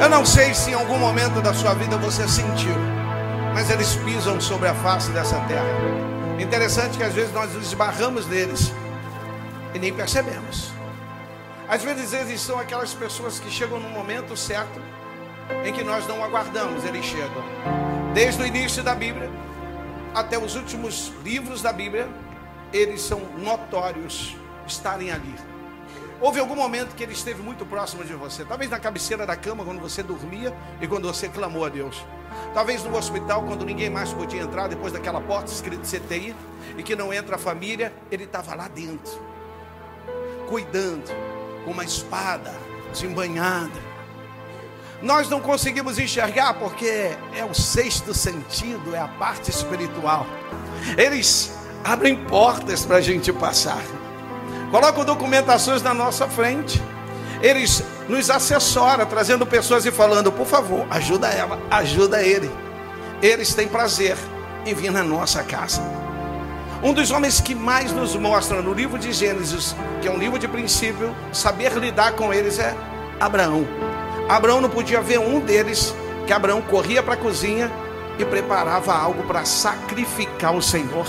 Eu não sei se em algum momento da sua vida você sentiu, mas eles pisam sobre a face dessa terra. Interessante que às vezes nós esbarramos neles e nem percebemos. Às vezes eles são aquelas pessoas que chegam no momento certo em que nós não aguardamos, eles chegam. Desde o início da Bíblia até os últimos livros da Bíblia, eles são notórios estarem ali. Houve algum momento que ele esteve muito próximo de você, talvez na cabeceira da cama quando você dormia e quando você clamou a Deus, talvez no hospital quando ninguém mais podia entrar, depois daquela porta escrita CTI e que não entra a família, ele estava lá dentro, cuidando, com uma espada desembainhada. Nós não conseguimos enxergar porque é o sexto sentido, é a parte espiritual. Eles abrem portas para a gente passar, colocam documentações na nossa frente, eles nos assessoram, trazendo pessoas e falando: por favor, ajuda ela, ajuda ele. Eles têm prazer em vir na nossa casa. Um dos homens que mais nos mostra no livro de Gênesis, que é um livro de princípio, saber lidar com eles, é Abraão. Abraão não podia ver um deles, que Abraão corria para a cozinha e preparava algo para sacrificar o Senhor.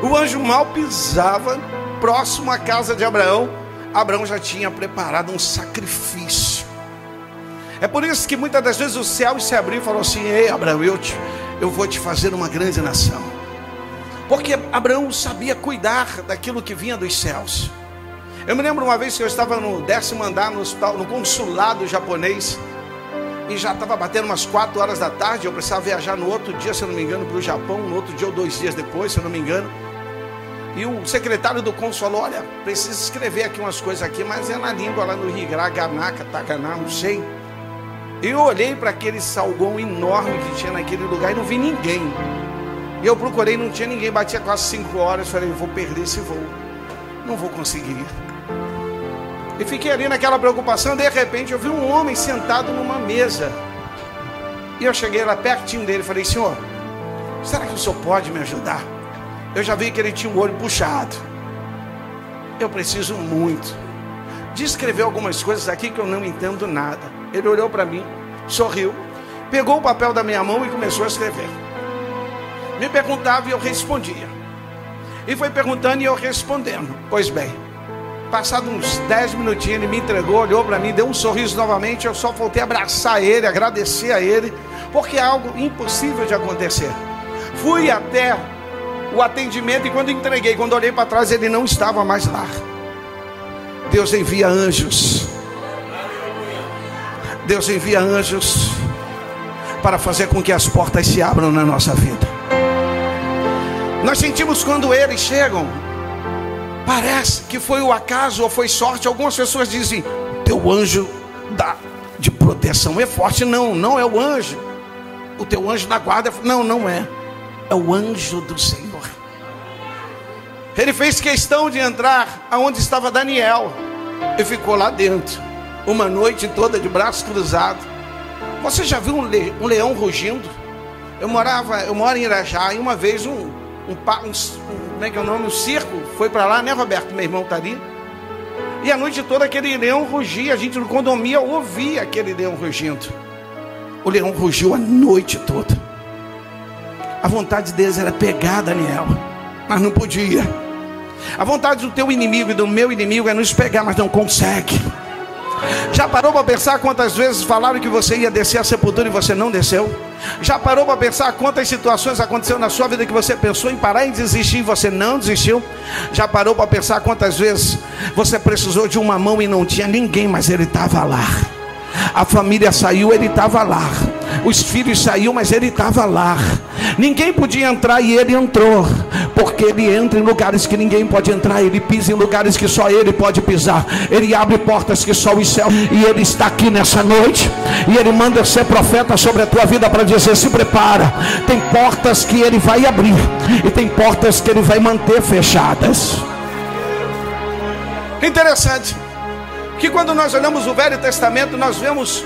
O anjo mal pisava próximo à casa de Abraão, Abraão já tinha preparado um sacrifício. É por isso que muitas das vezes o céu se abriu e falou assim: ei Abraão, eu vou te fazer uma grande nação. Porque Abraão sabia cuidar daquilo que vinha dos céus. Eu me lembro uma vez que eu estava no 10º andar no consulado japonês, e já estava batendo umas 4 horas da tarde. Eu precisava viajar no outro dia, se eu não me engano, para o Japão, no outro dia ou 2 dias depois, se eu não me engano. E o secretário do cônsul falou: olha, preciso escrever aqui umas coisas aqui, mas é na língua lá no Hiragana, Katakana, não sei. E eu olhei para aquele salgão enorme que tinha naquele lugar e não vi ninguém. E eu procurei, não tinha ninguém, batia quase 5 horas, falei: vou perder esse voo, não vou conseguir. E fiquei ali naquela preocupação. De repente eu vi um homem sentado numa mesa, e eu cheguei lá pertinho dele e falei: senhor, será que o senhor pode me ajudar? Eu já vi que ele tinha um olho puxado. Eu preciso muito de escrever algumas coisas aqui que eu não entendo nada. Ele olhou para mim, sorriu, pegou o papel da minha mão e começou a escrever. Me perguntava e eu respondia. E foi perguntando e eu respondendo. Pois bem, passado uns 10 minutinhos, ele me entregou, olhou para mim, deu um sorriso novamente. Eu só voltei a abraçar ele, agradecer a ele, porque é algo impossível de acontecer. Fui até o atendimento e quando entreguei, quando olhei para trás, ele não estava mais lá. Deus envia anjos. Deus envia anjos para fazer com que as portas se abram na nossa vida. Nós sentimos quando eles chegam, parece que foi o acaso ou foi sorte. Algumas pessoas dizem: teu anjo de proteção é forte. Não, não é o anjo. O teu anjo da guarda, não, não é. É o anjo do Senhor. Ele fez questão de entrar aonde estava Daniel e ficou lá dentro uma noite toda de braços cruzados. Você já viu um leão rugindo? Eu moro em Irajá, e uma vez como é que é o nome? Um circo foi para lá, né, Roberto? Meu irmão está ali. E a noite toda aquele leão rugia. A gente no condomínio ouvia aquele leão rugindo. O leão rugiu a noite toda. A vontade deles era pegar Daniel, mas não podia. A vontade do teu inimigo e do meu inimigo é nos pegar, mas não consegue. Já parou para pensar quantas vezes falaram que você ia descer a sepultura e você não desceu? Já parou para pensar quantas situações aconteceram na sua vida que você pensou em parar e desistir e você não desistiu? Já parou para pensar quantas vezes você precisou de uma mão e não tinha ninguém, mas ele estava lá? A família saiu, ele estava lá. Os filhos saíram, mas ele estava lá. Ninguém podia entrar e ele entrou. Porque ele entra em lugares que ninguém pode entrar. Ele pisa em lugares que só ele pode pisar. Ele abre portas que só os céus. E ele está aqui nessa noite. E ele manda ser profeta sobre a tua vida para dizer: se prepara. Tem portas que ele vai abrir. E tem portas que ele vai manter fechadas. Interessante que quando nós olhamos o Velho Testamento, nós vemos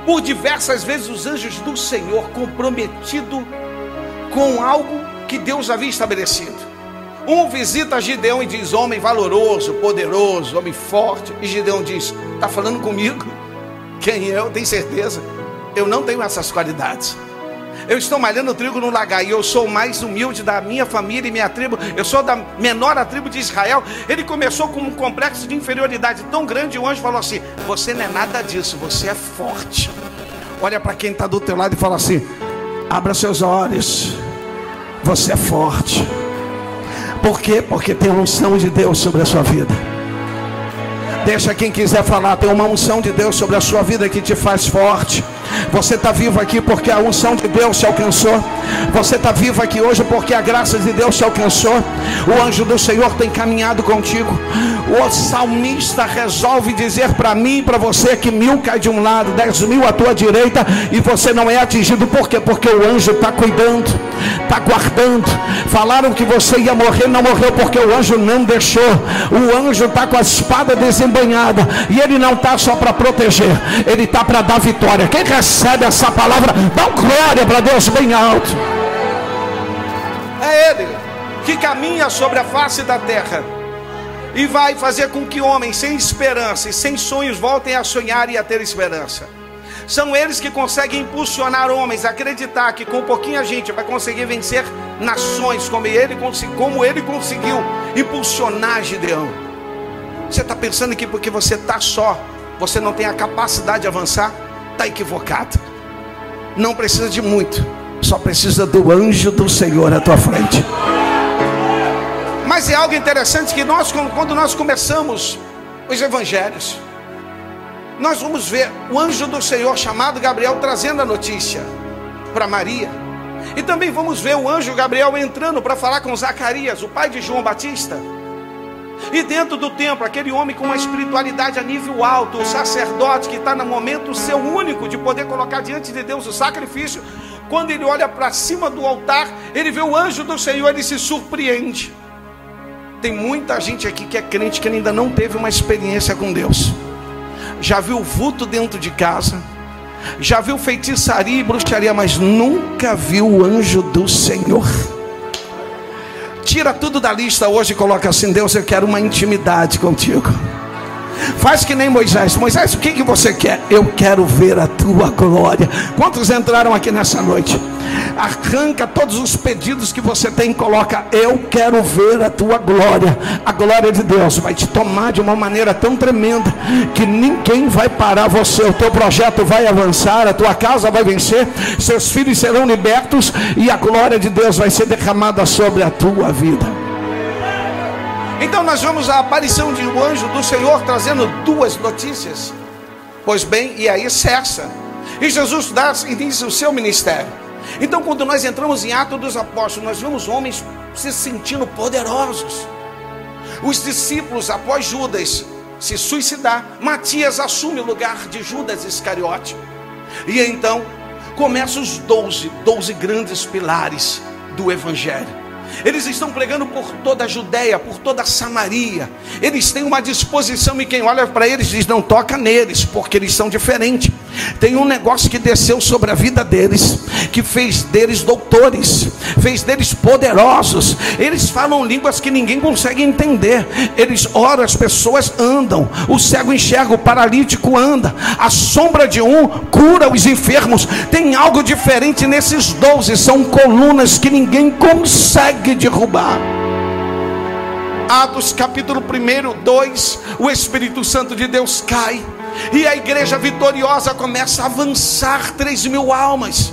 por diversas vezes os anjos do Senhor comprometidos com algo que Deus havia estabelecido. Um visita Gideão e diz: homem valoroso, poderoso, homem forte. E Gideão diz: está falando comigo? Quem eu? Tem certeza? Eu não tenho essas qualidades. Eu estou malhando trigo no lagar e eu sou o mais humilde da minha família e minha tribo. Eu sou da menor a tribo de Israel. Ele começou com um complexo de inferioridade tão grande. E o anjo falou assim: você não é nada disso, você é forte. Olha para quem está do teu lado e fala assim: abra seus olhos, você é forte. Por quê? Porque tem a unção de Deus sobre a sua vida. Deixa quem quiser falar, tem uma unção de Deus sobre a sua vida que te faz forte. Você está vivo aqui porque a unção de Deus te alcançou. Você está vivo aqui hoje porque a graça de Deus te alcançou. O anjo do Senhor tem caminhado contigo. O salmista resolve dizer para mim e para você que 1000 cai de um lado, 10.000 à tua direita e você não é atingido. Por quê? Porque o anjo está cuidando, está guardando. Falaram que você ia morrer, não morreu porque o anjo não deixou. O anjo está com a espada desembanhada e ele não está só para proteger, ele está para dar vitória. Quem recebe essa palavra, dá glória para Deus bem alto. É Ele que caminha sobre a face da terra e vai fazer com que homens sem esperança e sem sonhos voltem a sonhar e a ter esperança. São eles que conseguem impulsionar homens a acreditar que com pouquinha gente vai conseguir vencer nações, como ele conseguiu impulsionar Gideão. Você está pensando que porque você está só, você não tem a capacidade de avançar? Está equivocado. Não precisa de muito, só precisa do anjo do Senhor à tua frente. Mas é algo interessante que quando nós começamos os evangelhos, nós vamos ver o anjo do Senhor chamado Gabriel trazendo a notícia para Maria. E também vamos ver o anjo Gabriel entrando para falar com Zacarias, o pai de João Batista. E dentro do templo, aquele homem com uma espiritualidade a nível alto, o sacerdote que está no momento seu único de poder colocar diante de Deus o sacrifício. Quando ele olha para cima do altar, ele vê o anjo do Senhor, ele se surpreende. Tem muita gente aqui que é crente que ainda não teve uma experiência com Deus. Já viu vulto dentro de casa, já viu feitiçaria e bruxaria, mas nunca viu o anjo do Senhor. Tira tudo da lista hoje e coloca assim: Deus, eu quero uma intimidade contigo. Faz que nem Moisés. Moisés, o que você quer? Eu quero ver a tua glória. Quantos entraram aqui nessa noite? Arranca todos os pedidos que você tem e coloca: eu quero ver a tua glória. A glória de Deus vai te tomar de uma maneira tão tremenda que ninguém vai parar você. O teu projeto vai avançar, a tua casa vai vencer, seus filhos serão libertos e a glória de Deus vai ser derramada sobre a tua vida. Então nós vemos a aparição de um anjo do Senhor trazendo duas notícias. Pois bem, e aí cessa. E Jesus dá início ao seu ministério. Então quando nós entramos em Atos dos Apóstolos, nós vemos homens se sentindo poderosos. Os discípulos, após Judas se suicidar, Matias assume o lugar de Judas Iscariote. E então começam os 12 grandes pilares do Evangelho. Eles estão pregando por toda a Judéia, por toda a Samaria. Eles têm uma disposição e quem olha para eles diz: não toca neles, porque eles são diferentes. Tem um negócio que desceu sobre a vida deles, que fez deles doutores, fez deles poderosos. Eles falam línguas que ninguém consegue entender. Eles oram, as pessoas andam, o cego enxerga, o paralítico anda, a sombra de um cura os enfermos. Tem algo diferente nesses 12, são colunas que ninguém consegue derrubar. Atos capítulo 1, 2, o Espírito Santo de Deus cai e a igreja vitoriosa começa a avançar. 3.000 almas.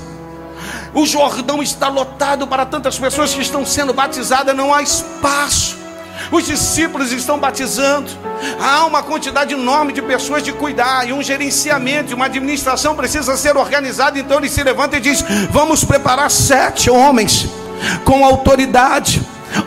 O Jordão está lotado para tantas pessoas que estão sendo batizadas, não há espaço. Os discípulos estão batizando, há uma quantidade enorme de pessoas de cuidar, e um gerenciamento, uma administração precisa ser organizada. Então ele se levanta e diz: vamos preparar 7 homens com autoridade,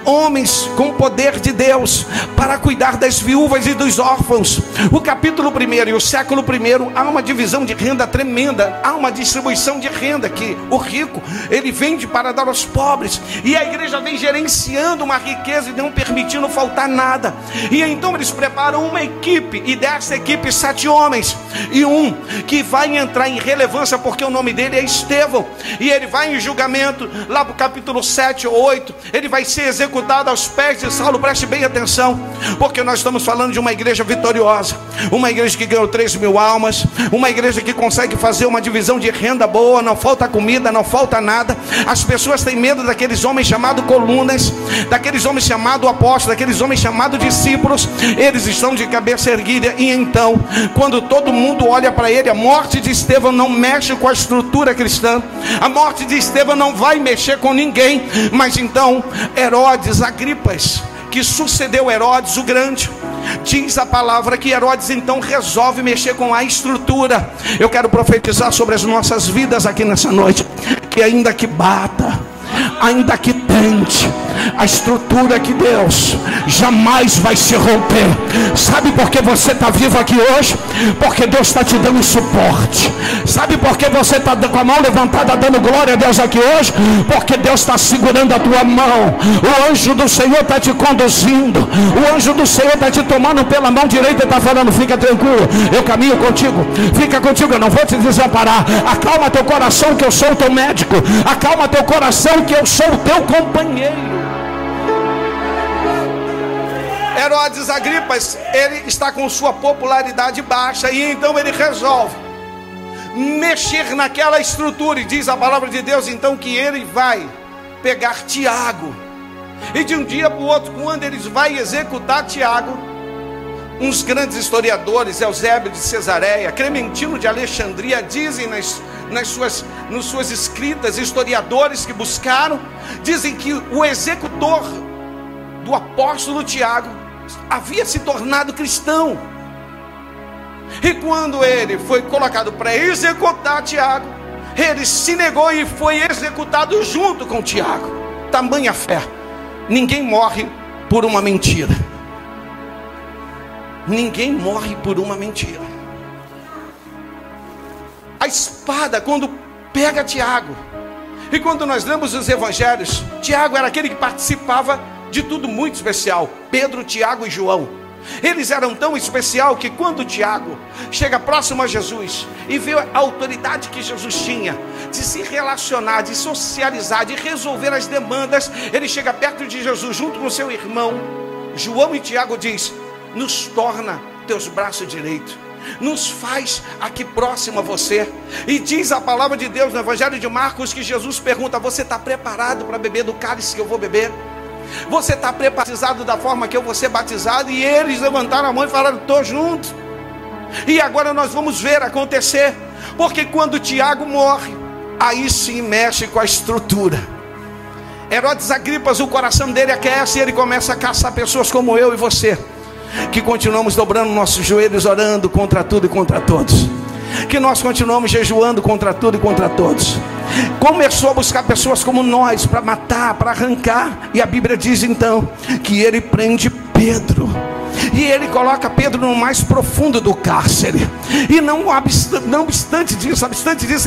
homens com o poder de Deus, para cuidar das viúvas e dos órfãos. O capítulo 1 e o século 1, há uma divisão de renda tremenda, há uma distribuição de renda que o rico, ele vende para dar aos pobres, e a igreja vem gerenciando uma riqueza e não permitindo faltar nada. E então eles preparam uma equipe, e dessa equipe 7 homens, e um que vai entrar em relevância porque o nome dele é Estevão, e ele vai em julgamento, lá para o capítulo 7 ou 8, ele vai ser executado executado aos pés de Saulo. Preste bem atenção, porque nós estamos falando de uma igreja vitoriosa, uma igreja que ganhou 3.000 almas, uma igreja que consegue fazer uma divisão de renda boa, não falta comida, não falta nada. As pessoas têm medo daqueles homens chamados colunas, daqueles homens chamados apóstolos, daqueles homens chamados discípulos. Eles estão de cabeça erguida. E então, quando todo mundo olha para ele, a morte de Estevão não mexe com a estrutura cristã, a morte de Estevão não vai mexer com ninguém. Mas então Herodes Agripas, que sucedeu Herodes o Grande, diz a palavra que Herodes então resolve mexer com a estrutura. Eu quero profetizar sobre as nossas vidas aqui nessa noite, que ainda que bata, ainda que tente, a estrutura que Deus jamais vai se romper. Sabe por que você está vivo aqui hoje? Porque Deus está te dando suporte. Sabe por que você está com a mão levantada dando glória a Deus aqui hoje? Porque Deus está segurando a tua mão. O anjo do Senhor está te conduzindo, o anjo do Senhor está te tomando pela mão direita e está falando: fica tranquilo, eu caminho contigo, fica contigo, eu não vou te desamparar. Acalma teu coração que eu sou o teu médico, acalma teu coração que eu sou o teu companheiro. Herodes Agripas, ele está com sua popularidade baixa, e então ele resolve mexer naquela estrutura. E diz a palavra de Deus então que ele vai pegar Tiago, e de um dia para o outro, quando eles vão executar Tiago, uns grandes historiadores, Eusébio de Cesareia, Clementino de Alexandria, dizem nas suas escritas, historiadores que buscaram, dizem que o executor do apóstolo Tiago havia se tornado cristão. E quando ele foi colocado para executar Tiago, ele se negou e foi executado junto com Tiago. Tamanha fé. Ninguém morre por uma mentira. Ninguém morre por uma mentira. A espada, quando pega Tiago, e quando nós lemos os evangelhos, Tiago era aquele que participava de tudo muito especial. Pedro, Tiago e João, eles eram tão especial que quando Tiago chega próximo a Jesus e vê a autoridade que Jesus tinha de se relacionar, de socializar, de resolver as demandas, ele chega perto de Jesus junto com seu irmão João, e Tiago diz: nos torna teus braços direitos, nos faz aqui próximo a você. E diz a palavra de Deus no Evangelho de Marcos que Jesus pergunta: você está preparado para beber do cálice que eu vou beber? Você está batizado da forma que eu vou ser batizado? E eles levantaram a mão e falaram: estou junto. E agora nós vamos ver acontecer, porque quando Tiago morre, aí sim mexe com a estrutura. Herodes Agripas, o coração dele aquece, e ele começa a caçar pessoas como eu e você, que continuamos dobrando nossos joelhos, orando contra tudo e contra todos, que nós continuamos jejuando contra tudo e contra todos. Começou a buscar pessoas como nós para matar, para arrancar. E a Bíblia diz então que ele prende Pedro, e ele coloca Pedro no mais profundo do cárcere. E não obstante disso,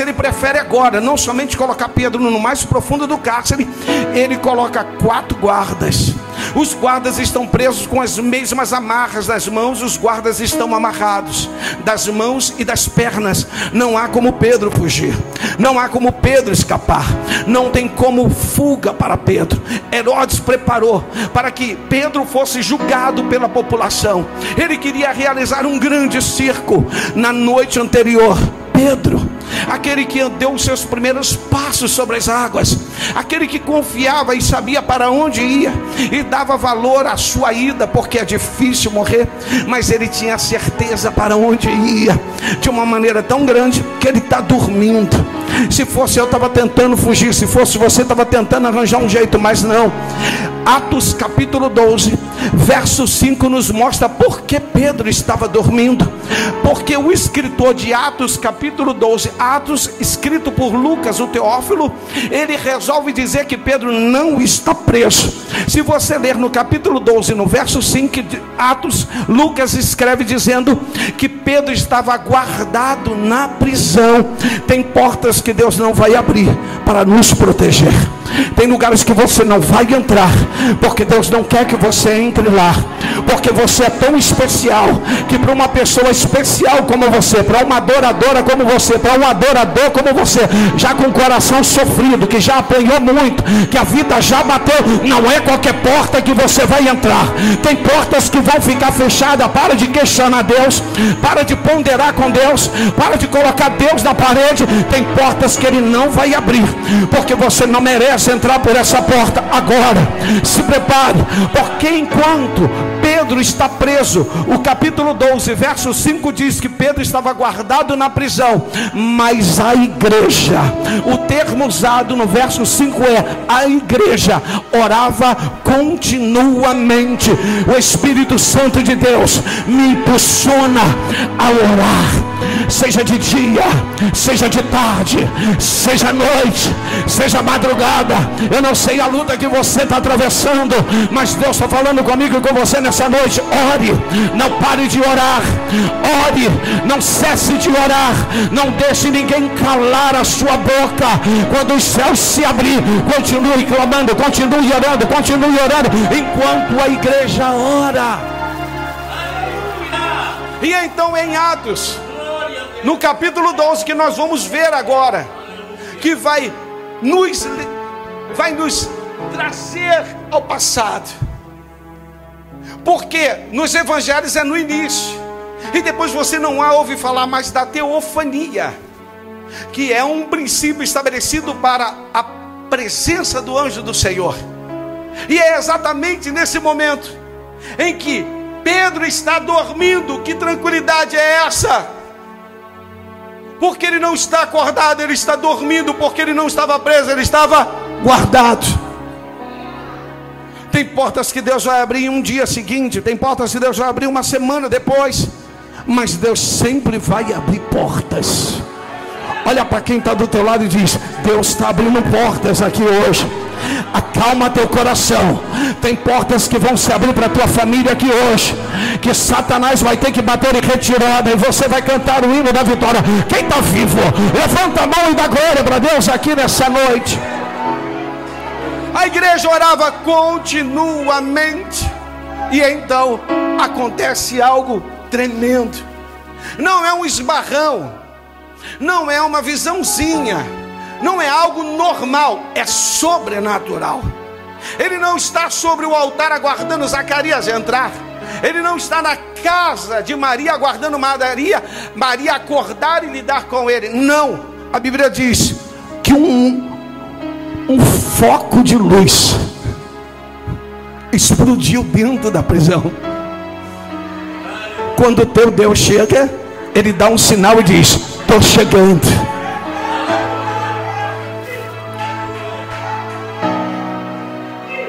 ele prefere agora não somente colocar Pedro no mais profundo do cárcere, ele coloca 4 guardas. Os guardas estão presos com as mesmas amarras das mãos, os guardas estão amarrados das mãos e das pernas. Não há como Pedro fugir, não há como Pedro escapar, não tem como fuga para Pedro. Herodes preparou para que Pedro fosse julgado pela população. Ele queria realizar um grande circo. Na noite anterior, Pedro, aquele que deu os seus primeiros passos sobre as águas, aquele que confiava e sabia para onde ia e dava valor à sua ida, porque é difícil morrer, mas ele tinha certeza para onde ia, de uma maneira tão grande que ele está dormindo. Se fosse eu, estava tentando fugir, se fosse você, estava tentando arranjar um jeito, mas não. Atos capítulo 12, verso 5 nos mostra por que Pedro estava dormindo. Porque o escritor de Atos capítulo 12, Atos escrito por Lucas, o Teófilo, ele resolve dizer que Pedro não está preso. Se você ler no capítulo 12, no verso 5 de Atos, Lucas escreve dizendo que Pedro estava guardado na prisão. Tem portas que Deus não vai abrir para nos proteger. Tem lugares que você não vai entrar, porque Deus não quer que você entre lá, porque você é tão especial, que para uma pessoa especial como você, para uma adoradora como você, para um adorador como você, já com o coração sofrido, que já apanhou muito, que a vida já bateu, não é qualquer porta que você vai entrar. Tem portas que vão ficar fechadas. Para de questionar Deus, para de ponderar com Deus, para de colocar Deus na parede. Tem portas que Ele não vai abrir, porque você não merece entrar por essa porta. Agora, se prepare, porque enquanto Pedro está preso, o capítulo 12, verso 5 diz que Pedro estava guardado na prisão, mas a igreja, o termo usado no verso 5 é: a igreja orava continuamente. O Espírito Santo de Deus me impulsiona a orar, seja de dia, seja de tarde, seja noite, seja madrugada. Eu não sei a luta que você está atravessando, mas Deus está falando comigo e com você nessa noite. Ore, não pare de orar, ore, não cesse de orar, não deixe ninguém calar a sua boca. Quando os céus se abrir, continue clamando, continue orando, enquanto a igreja ora. E então em Atos, no capítulo 12, que nós vamos ver agora, que vai nos trazer ao passado, porque nos evangelhos é no início, e depois você não ouve falar mais da teofania, que é um princípio estabelecido para a presença do anjo do Senhor. E é exatamente nesse momento em que Pedro está dormindo. Que tranquilidade é essa? Porque ele não está acordado, ele está dormindo. Porque ele não estava preso, ele estava guardado. Tem portas que Deus vai abrir em um dia seguinte, tem portas que Deus vai abrir uma semana depois, mas Deus sempre vai abrir portas. Olha para quem está do teu lado e diz: Deus está abrindo portas aqui hoje. Acalma teu coração. Tem portas que vão se abrir para a tua família aqui hoje, que Satanás vai ter que bater em retirada, e você vai cantar o hino da vitória. Quem está vivo, levanta a mão e dá glória para Deus aqui nessa noite. A igreja orava continuamente, e então acontece algo tremendo. Não é um esbarrão, não é uma visãozinha, não é algo normal, é sobrenatural. Ele não está sobre o altar aguardando Zacarias entrar. Ele não está na casa de Maria aguardando Maria acordar e lidar com ele. Não, a Bíblia diz que um foco de luz explodiu dentro da prisão. Quando o teu Deus chega, Ele dá um sinal e diz: estou chegando.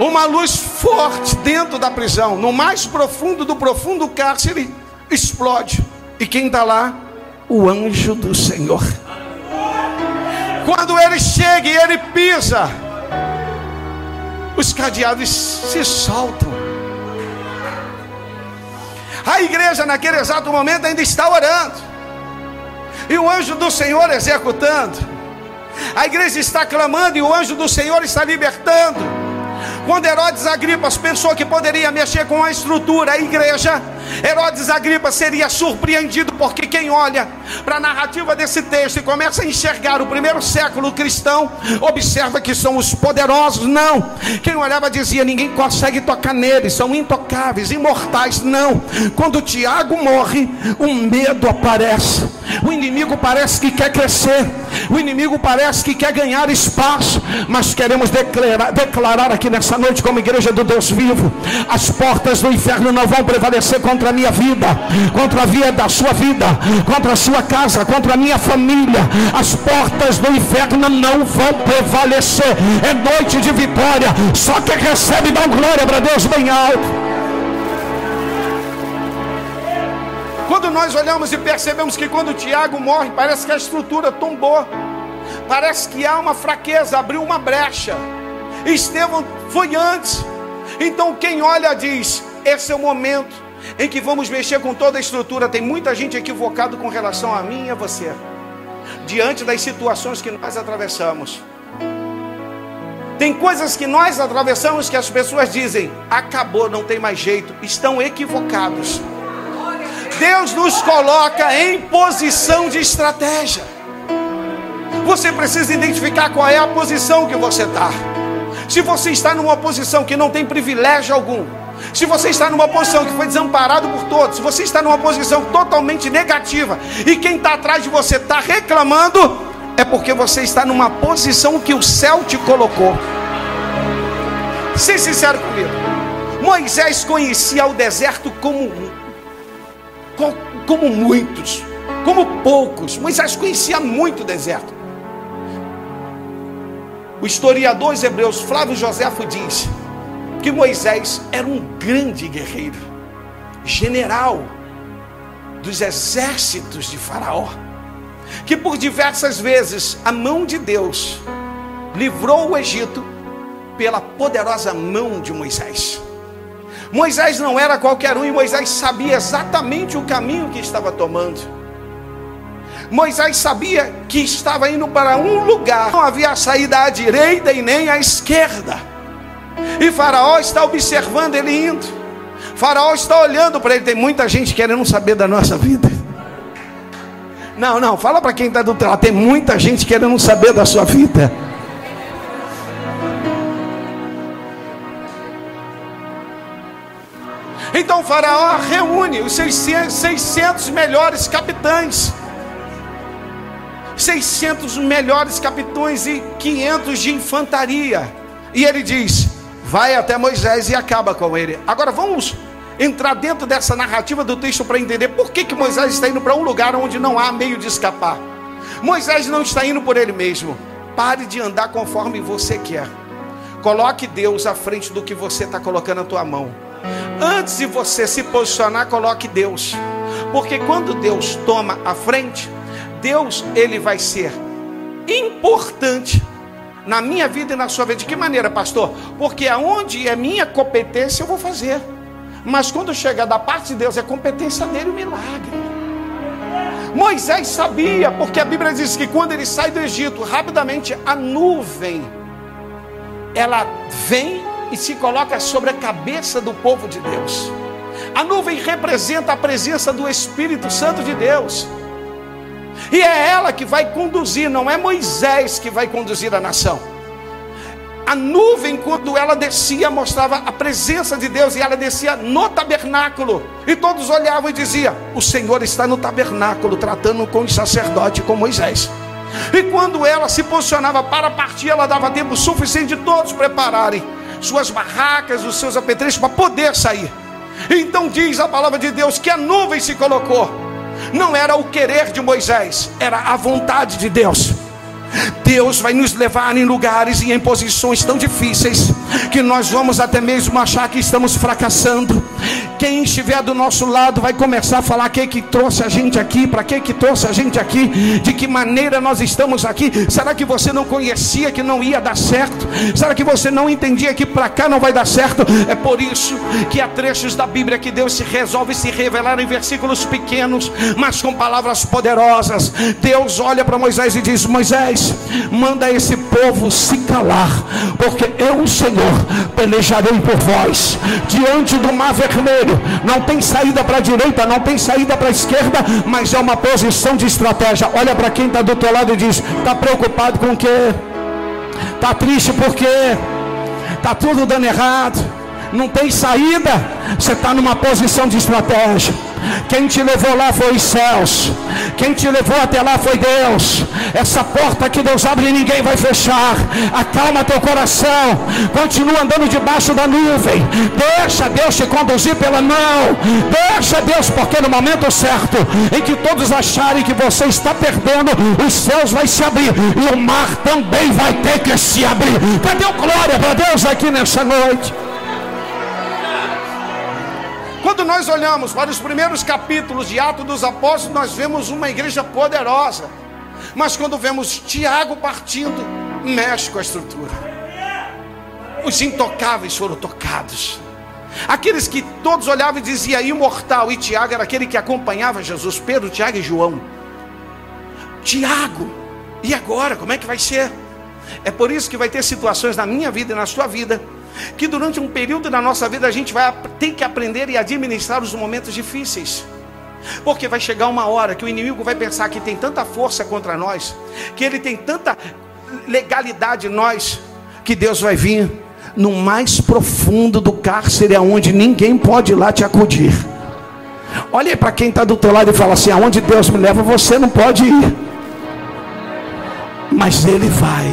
Uma luz forte dentro da prisão, no mais profundo do profundo cárcere, explode. E quem está lá? O anjo do Senhor. Quando ele chega e ele pisa, os cadeados se soltam. A igreja naquele exato momento ainda está orando, e o anjo do Senhor executando. A igreja está clamando e o anjo do Senhor está libertando. Quando Herodes Agripas pensou que poderia mexer com a estrutura, a igreja, Herodes Agripas seria surpreendido, porque quem olha para a narrativa desse texto e começa a enxergar o primeiro século cristão, observa que são os poderosos. Não, quem olhava dizia: ninguém consegue tocar neles, são intocáveis, imortais. Não, quando Tiago morre, um medo aparece. O inimigo parece que quer crescer, o inimigo parece que quer ganhar espaço. Mas queremos declarar aqui nessa noite, como igreja do Deus vivo: as portas do inferno não vão prevalecer contra a minha vida, contra a vida da sua vida, contra a sua casa, contra a minha família. As portas do inferno não vão prevalecer. É noite de vitória. Só quem recebe dá glória para Deus bem alto. Quando nós olhamos e percebemos que quando Tiago morre, parece que a estrutura tombou, parece que há uma fraqueza, abriu uma brecha. Estevão foi antes. Então quem olha diz: esse é o momento em que vamos mexer com toda a estrutura. Tem muita gente equivocada com relação a mim e a você, diante das situações que nós atravessamos. Tem coisas que nós atravessamos que as pessoas dizem: acabou, não tem mais jeito. Estão equivocados. Deus nos coloca em posição de estratégia. Você precisa identificar qual é a posição que você está. Se você está numa posição que não tem privilégio algum, se você está numa posição que foi desamparado por todos, se você está numa posição totalmente negativa, e quem está atrás de você está reclamando, é porque você está numa posição que o céu te colocou. Seja sincero comigo. Moisés conhecia o deserto como muitos, como poucos. Moisés conhecia muito o deserto. O historiador hebreus Flávio Joséfo diz que Moisés era um grande guerreiro, general dos exércitos de Faraó, que por diversas vezes a mão de Deus livrou o Egito pela poderosa mão de Moisés. Moisés não era qualquer um, e Moisés sabia exatamente o caminho que estava tomando. Moisés sabia que estava indo para um lugar, não havia saída à direita e nem à esquerda, e Faraó está observando ele indo. Faraó está olhando para ele. Tem muita gente querendo saber da nossa vida. Não, fala para quem está do teu lado. Tem muita gente querendo saber da sua vida. Então Faraó reúne os 600 melhores capitães, 600 melhores capitães e 500 de infantaria. E ele diz: vai até Moisés e acaba com ele. Agora vamos entrar dentro dessa narrativa do texto para entender por que Moisés está indo para um lugar onde não há meio de escapar. Moisés não está indo por ele mesmo. Pare de andar conforme você quer. Coloque Deus à frente do que você está colocando na tua mão. Antes de você se posicionar, coloque Deus. Porque quando Deus toma a frente, Deus, ele vai ser importante na minha vida e na sua vida. De que maneira, pastor? Porque aonde é minha competência eu vou fazer, mas quando chegar da parte de Deus, é competência dele o milagre. Moisés sabia, porque a Bíblia diz que quando ele sai do Egito, rapidamente a nuvem, ela vem e se coloca sobre a cabeça do povo de Deus. A nuvem representa a presença do Espírito Santo de Deus, e é ela que vai conduzir, não é Moisés que vai conduzir a nação. A nuvem, quando ela descia, mostrava a presença de Deus, e ela descia no tabernáculo, e todos olhavam e diziam: o Senhor está no tabernáculo, tratando com o sacerdote, com Moisés. E quando ela se posicionava para partir, ela dava tempo suficiente de todos prepararem suas barracas, os seus apetrechos para poder sair. Então diz a palavra de Deus que a nuvem se colocou. Não era o querer de Moisés, era a vontade de Deus. Deus vai nos levar em lugares e em posições tão difíceis que nós vamos até mesmo achar que estamos fracassando. Quem estiver do nosso lado vai começar a falar: quem que trouxe a gente aqui? Para que trouxe a gente aqui? De que maneira nós estamos aqui? Será que você não conhecia que não ia dar certo? Será que você não entendia que para cá não vai dar certo? É por isso que há trechos da Bíblia que Deus se resolve se revelar em versículos pequenos, mas com palavras poderosas. Deus olha para Moisés e diz: Moisés, manda esse povo se calar, porque eu, o Senhor, pelejarei por vós. Diante do mar vermelho não tem saída para a direita, não tem saída para a esquerda, mas é uma posição de estratégia. Olha para quem está do teu lado e diz: está preocupado com o quê? Está triste porque está tudo dando errado, não tem saída? Você está numa posição de estratégia. Quem te levou lá foi os céus, quem te levou até lá foi Deus. Essa porta que Deus abre, ninguém vai fechar. Acalma teu coração, continua andando debaixo da nuvem, deixa Deus te conduzir pela mão, deixa Deus, porque no momento certo em que todos acharem que você está perdendo, os céus vai se abrir e o mar também vai ter que se abrir. Cadê o glória para Deus aqui nessa noite? Quando nós olhamos para os primeiros capítulos de Atos dos Apóstolos, nós vemos uma igreja poderosa. Mas quando vemos Tiago partindo, mexe com a estrutura. Os intocáveis foram tocados. Aqueles que todos olhavam e diziam imortal. E Tiago era aquele que acompanhava Jesus. Pedro, Tiago e João. Tiago, e agora? Como é que vai ser? É por isso que vai ter situações na minha vida e na sua vida, que durante um período da nossa vida a gente vai ter que aprender e administrar os momentos difíceis. Porque vai chegar uma hora que o inimigo vai pensar que tem tanta força contra nós, que ele tem tanta legalidade em nós, que Deus vai vir no mais profundo do cárcere, aonde ninguém pode ir lá te acudir. Olha aí para quem está do teu lado e fala assim: aonde Deus me leva, você não pode ir, mas Ele vai.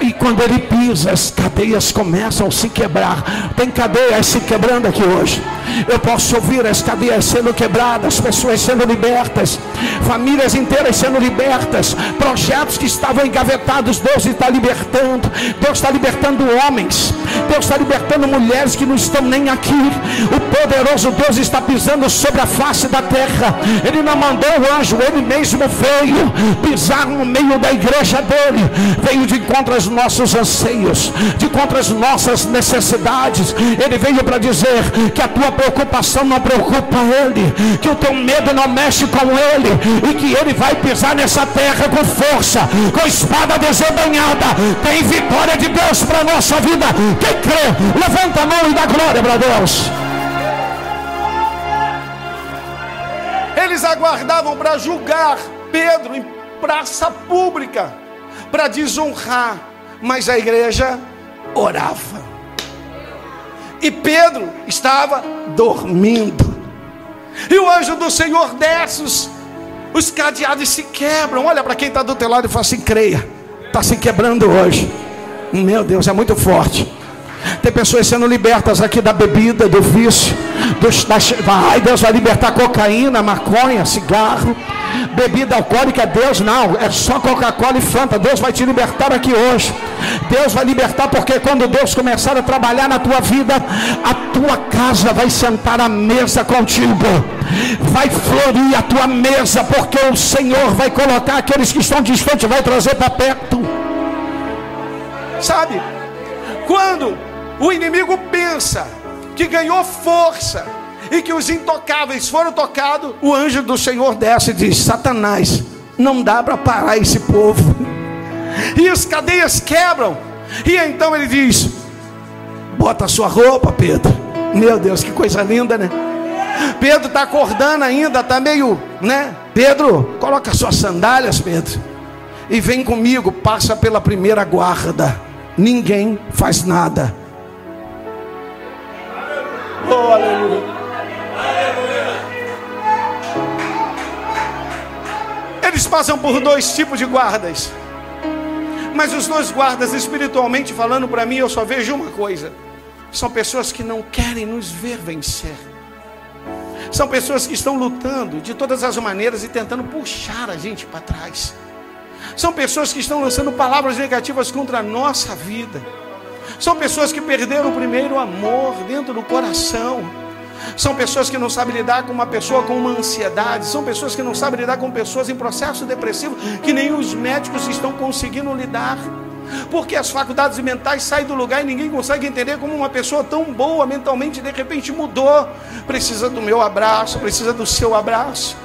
E quando Ele pisa, as cadeias começam a se quebrar. Tem cadeias se quebrando aqui hoje. Eu posso ouvir as cadeias sendo quebradas, pessoas sendo libertas, famílias inteiras sendo libertas, projetos que estavam engavetados, Deus está libertando. Deus está libertando homens, Deus está libertando mulheres que não estão nem aqui. O poderoso Deus está pisando sobre a face da terra. Ele não mandou o anjo, Ele mesmo veio pisar no meio da igreja dele, veio de encontro aos nossos anseios, de encontro às nossas necessidades. Ele veio para dizer que a tua preocupação não preocupa Ele, que o teu medo não mexe com Ele, e que Ele vai pisar nessa terra com força, com espada desembanhada. Tem vitória de Deus para a nossa vida. Quem crê, levanta a mão e dá glória para Deus. Eles aguardavam para julgar Pedro em praça pública, para desonrar, mas a igreja orava. E Pedro estava dormindo. E o anjo do Senhor desce, os cadeados se quebram. Olha para quem está do teu lado e fala assim: creia, está se quebrando hoje. Meu Deus, é muito forte. Tem pessoas sendo libertas aqui da bebida, do vício, Deus vai libertar cocaína, maconha, cigarro, bebida alcoólica. Deus não, é só Coca-Cola e Fanta. Deus vai te libertar aqui hoje. Deus vai libertar, porque quando Deus começar a trabalhar na tua vida, a tua casa vai sentar à mesa contigo, vai florir a tua mesa, porque o Senhor vai colocar aqueles que estão distantes, vai trazer para perto. Sabe, quando o inimigo pensa que ganhou força e que os intocáveis foram tocados, o anjo do Senhor desce e diz: Satanás, não dá para parar esse povo. E as cadeias quebram. E então ele diz: bota a sua roupa, Pedro. Meu Deus, que coisa linda, né? Pedro está acordando ainda, está meio, né? Pedro, coloca suas sandálias, Pedro, e vem comigo. Passa pela primeira guarda. Ninguém faz nada. Oh, aleluia. Eles passam por dois tipos de guardas, mas os dois guardas, espiritualmente falando, para mim, eu só vejo uma coisa: são pessoas que não querem nos ver vencer. São pessoas que estão lutando de todas as maneiras e tentando puxar a gente para trás. São pessoas que estão lançando palavras negativas contra a nossa vida. São pessoas que perderam o primeiro amor dentro do coração. São pessoas que não sabem lidar com uma pessoa com uma ansiedade. São pessoas que não sabem lidar com pessoas em processo depressivo, que nem os médicos estão conseguindo lidar, porque as faculdades mentais saem do lugar e ninguém consegue entender como uma pessoa tão boa mentalmente de repente mudou. Precisa do meu abraço, precisa do seu abraço.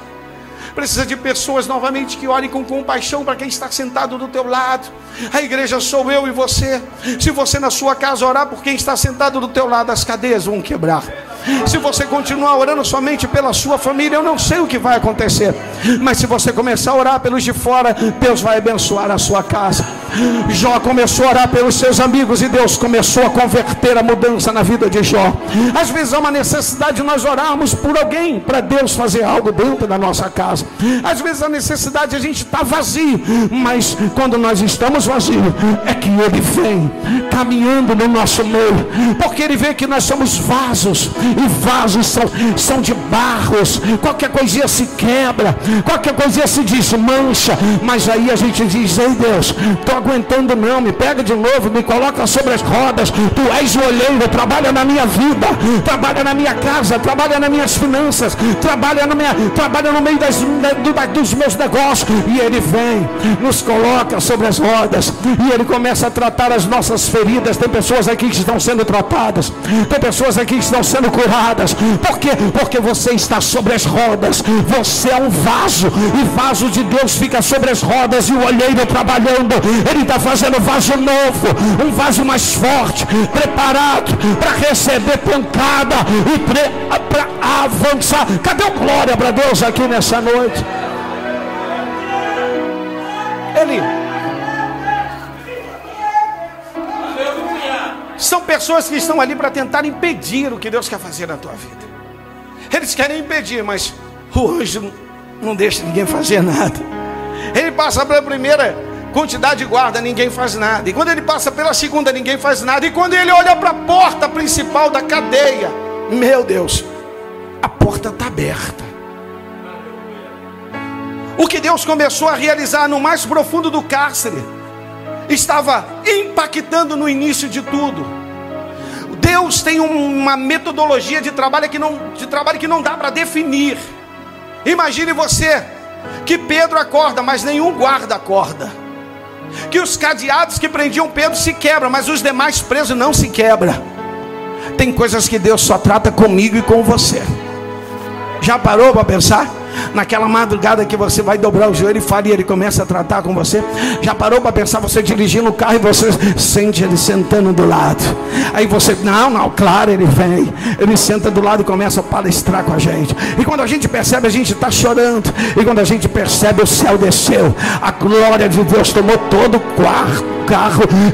Precisa de pessoas novamente que olhem com compaixão para quem está sentado do teu lado. A igreja sou eu e você. Se você na sua casa orar por quem está sentado do teu lado, as cadeias vão quebrar. Se você continuar orando somente pela sua família, eu não sei o que vai acontecer, mas se você começar a orar pelos de fora, Deus vai abençoar a sua casa. Jó começou a orar pelos seus amigos e Deus começou a converter a mudança na vida de Jó. Às vezes há uma necessidade de nós orarmos por alguém, para Deus fazer algo dentro da nossa casa. Às vezes a necessidade de a gente estar vazio, mas quando nós estamos vazios, é que Ele vem caminhando no nosso meio, porque Ele vê que nós somos vasos, e vasos são de barros. Qualquer coisinha se quebra, qualquer coisinha se desmancha, mas aí a gente diz: ei Deus, estou aguentando não, me pega de novo, me coloca sobre as rodas. Tu és o olheiro, trabalha na minha vida, trabalha na minha casa, trabalha nas minhas finanças, trabalha no meio dos meus negócios. E Ele vem, nos coloca sobre as rodas, e Ele começa a tratar as nossas feridas. Tem pessoas aqui que estão sendo tratadas, tem pessoas aqui que estão sendo curadas. curadas. Por quê? Porque você está sobre as rodas. Você é um vaso, e vaso de Deus fica sobre as rodas, e o olheiro trabalhando, ele está fazendo vaso novo, um vaso mais forte, preparado para receber pancada e para avançar. Cadê o glória para Deus aqui nessa noite? São pessoas que estão ali para tentar impedir o que Deus quer fazer na tua vida. Eles querem impedir, mas o anjo não deixa ninguém fazer nada. Ele passa pela primeira quantidade de guarda, ninguém faz nada. E quando ele passa pela segunda, ninguém faz nada. E quando ele olha para a porta principal da cadeia, meu Deus, a porta está aberta. O que Deus começou a realizar no mais profundo do cárcere estava impactando no início de tudo. Deus tem uma metodologia de trabalho que não dá para definir. Imagine você que Pedro acorda, mas nenhum guarda acorda. Que os cadeados que prendiam Pedro se quebram, mas os demais presos não se quebram. Tem coisas que Deus só trata comigo e com você. Já parou para pensar? Naquela madrugada que você vai dobrar o joelho e falar, e ele começa a tratar com você. Já parou para pensar, você dirigindo o carro e você sente ele sentando do lado. Aí você, não, claro, ele vem, ele senta do lado e começa a palestrar com a gente. E quando a gente percebe, a gente está chorando. E quando a gente percebe, o céu desceu, a glória de Deus tomou todo o carro,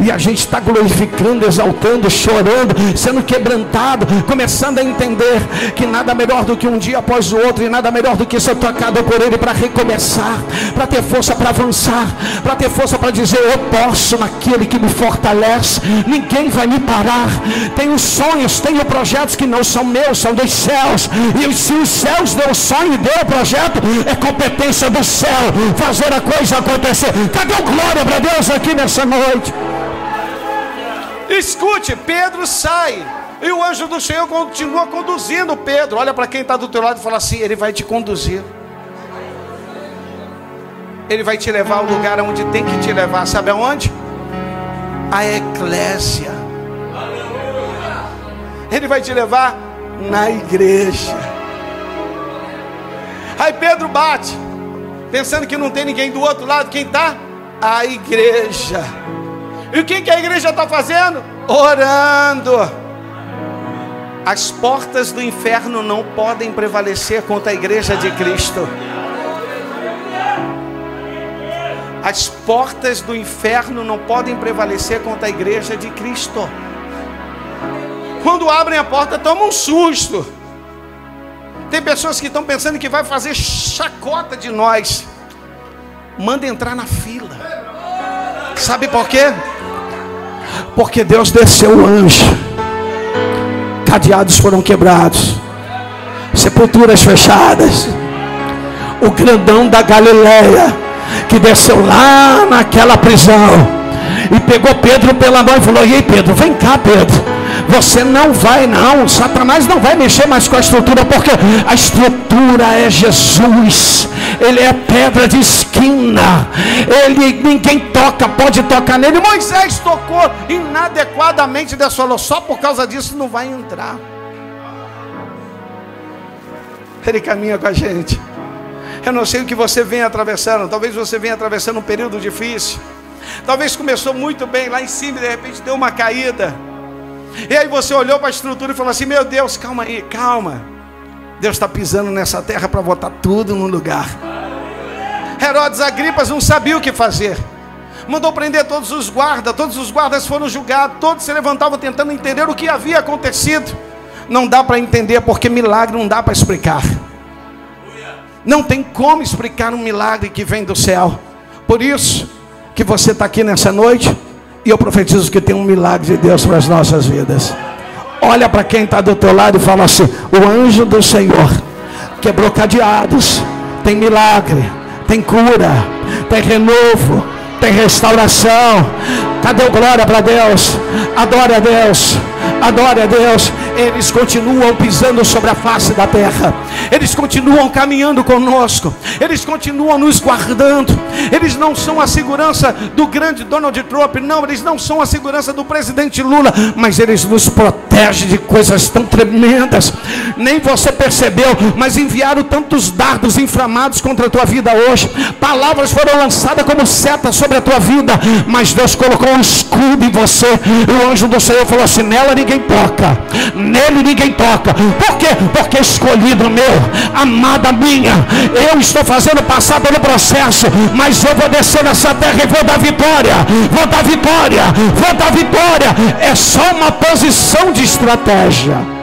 e a gente está glorificando, exaltando, chorando, sendo quebrantado, começando a entender que nada melhor do que um dia após o outro, e nada melhor do que ser tocado por ele para recomeçar, para ter força para avançar, para ter força para dizer: eu posso naquele que me fortalece, ninguém vai me parar. Tenho sonhos, tenho projetos que não são meus, são dos céus, e se os céus deu o sonho e deu o projeto, é competência do céu fazer a coisa acontecer. Cadê o glória para Deus aqui nessa noite? Escute, Pedro sai, e o anjo do Senhor continua conduzindo Pedro. Olha para quem está do teu lado e fala assim: ele vai te conduzir, ele vai te levar ao lugar onde tem que te levar. Sabe aonde? A eclésia. Ele vai te levar na igreja. Aí Pedro bate, pensando que não tem ninguém do outro lado. Quem está? A igreja. E o que a igreja está fazendo? Orando. As portas do inferno não podem prevalecer contra a igreja de Cristo. As portas do inferno não podem prevalecer contra a igreja de Cristo. Quando abrem a porta, toma um susto. Tem pessoas que estão pensando que vai fazer chacota de nós. Manda entrar na fila. Sabe por quê? Porque Deus desceu o anjo, cadeados foram quebrados, sepulturas fechadas. O grandão da Galileia, que desceu lá naquela prisão e pegou Pedro pela mão e falou: e aí, Pedro, vem cá, Pedro, você não vai não, Satanás não vai mexer mais com a estrutura, porque a estrutura é Jesus. Ele é pedra de esquina, ninguém toca, pode tocar nele. Moisés tocou inadequadamente, Deus falou: só por causa disso não vai entrar. Ele caminha com a gente. Eu não sei o que você vem atravessando. Talvez você venha atravessando um período difícil. Talvez começou muito bem lá em cima e de repente deu uma caída. E aí você olhou para a estrutura e falou assim: meu Deus, calma aí, calma. Deus está pisando nessa terra para botar tudo no lugar. Herodes Agripas não sabia o que fazer. Mandou prender todos os guardas foram julgados. Todos se levantavam tentando entender o que havia acontecido. Não dá para entender, porque milagre não dá para explicar. Não tem como explicar um milagre que vem do céu. Por isso que você está aqui nessa noite, e eu profetizo que tem um milagre de Deus para as nossas vidas. Olha para quem está do teu lado e fala assim: o anjo do Senhor quebrou cadeados. Tem milagre, tem cura, tem renovo, tem restauração. Cadê o glória para Deus? Adore a Deus, adore a Deus. Eles continuam pisando sobre a face da terra, eles continuam caminhando conosco, eles continuam nos guardando. Eles não são a segurança do grande Donald Trump, não, eles não são a segurança do presidente Lula, mas eles nos protegem de coisas tão tremendas. Nem você percebeu, mas enviaram tantos dardos inflamados contra a tua vida hoje. Palavras foram lançadas como seta sobre a tua vida, mas Deus colocou um escudo em você. O anjo do Senhor falou assim: nela ninguém toca, nele ninguém toca. Por quê? Porque escolhido meu, amada minha, eu estou fazendo passar pelo processo, mas eu vou descer nessa terra e vou dar vitória, vou dar vitória, vou dar vitória. É só uma posição de estratégia.